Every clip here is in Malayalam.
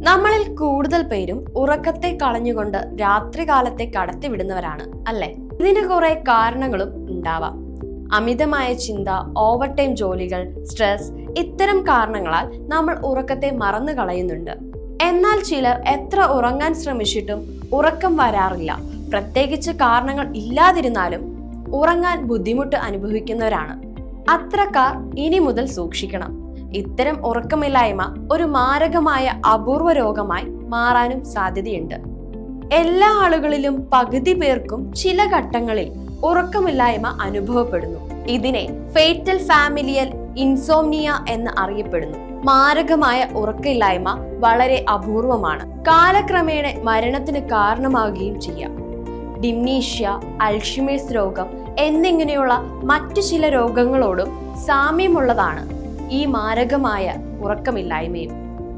നമ്മളിൽ കൂടുതൽ പേരും ഉറക്കത്തെ കളഞ്ഞുകൊണ്ട് രാത്രികാലത്തെ കടത്തിവിടുന്നവരാണ് അല്ലെ? ഇതിന് കുറെ കാരണങ്ങളും ഉണ്ടാവാം. അമിതമായ ചിന്ത, ഓവർ ടൈം ജോലികൾ, സ്ട്രെസ്, ഇത്തരം കാരണങ്ങളാൽ നമ്മൾ ഉറക്കത്തെ മറന്നു കളയുന്നുണ്ട്. എന്നാൽ ചിലർ എത്ര ഉറങ്ങാൻ ശ്രമിച്ചിട്ടും ഉറക്കം വരാറില്ല. പ്രത്യേകിച്ച് കാരണങ്ങൾ ഇല്ലാതിരുന്നാലും ഉറങ്ങാൻ ബുദ്ധിമുട്ട് അനുഭവിക്കുന്നവരാണ്. അത്രക്കാർ ഇനി മുതൽ സൂക്ഷിക്കണം. ഇത്തരം ഉറക്കമില്ലായ്മ ഒരു മാരകമായ അപൂർവ രോഗമായി മാറാനും സാധ്യതയുണ്ട്. എല്ലാ ആളുകളിലും പകുതി പേർക്കും ചില ഘട്ടങ്ങളിൽ ഉറക്കമില്ലായ്മ അനുഭവപ്പെടുന്നു. ഇതിനെ ഫേറ്റൽ ഫാമിലിയൽ ഇൻസോംനിയ എന്ന് അറിയപ്പെടുന്നു. മാരകമായ ഉറക്കമില്ലായ്മ വളരെ അപൂർവമാണ്. കാലക്രമേണ മരണത്തിന് കാരണമാവുകയും ചെയ്യാം. ഡിംനീഷ്യ, അൽഷിമേഴ്സ് രോഗം എന്നിങ്ങനെയുള്ള മറ്റു ചില രോഗങ്ങളോടും സാമ്യമുള്ളതാണ് ഈ മാരകമായ ഉറക്കമില്ലായ്മയും.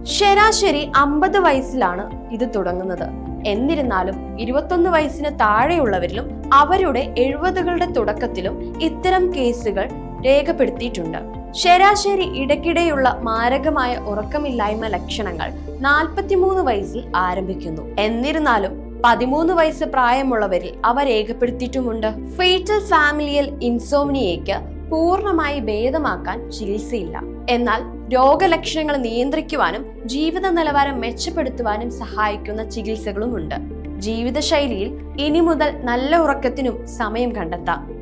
ശരാശരി 50 വയസ്സിലാണ് ഇത് തുടങ്ങുന്നത്. എന്നിരുന്നാലും 21 വയസ്സിന് താഴെയുള്ളവരിലും അവരുടെ 70കളുടെ തുടക്കത്തിലും ഇത്തരം കേസുകൾ രേഖപ്പെടുത്തിയിട്ടുണ്ട്. ശരാശരി ഇടയ്ക്കിടെയുള്ള മാരകമായ ഉറക്കമില്ലായ്മ ലക്ഷണങ്ങൾ 43 വയസ്സിൽ ആരംഭിക്കുന്നു. എന്നിരുന്നാലും 13 വയസ്സ് പ്രായമുള്ളവരിൽ അവ രേഖപ്പെടുത്തിയിട്ടുമുണ്ട്. ഫേറ്റൽ ഫാമിലിയൽ ഇൻസോംനിയയ്ക്ക് പൂർണ്ണമായി ഭേദമാക്കാൻ ചികിത്സയില്ല. എന്നാൽ രോഗലക്ഷണങ്ങൾ നിയന്ത്രിക്കുവാനും ജീവിത നിലവാരം മെച്ചപ്പെടുത്തുവാനും സഹായിക്കുന്ന ചികിത്സകളുമുണ്ട്. ജീവിതശൈലിയിൽ ഇനി മുതൽ നല്ല ഉറക്കത്തിനും സമയം കണ്ടെത്താം.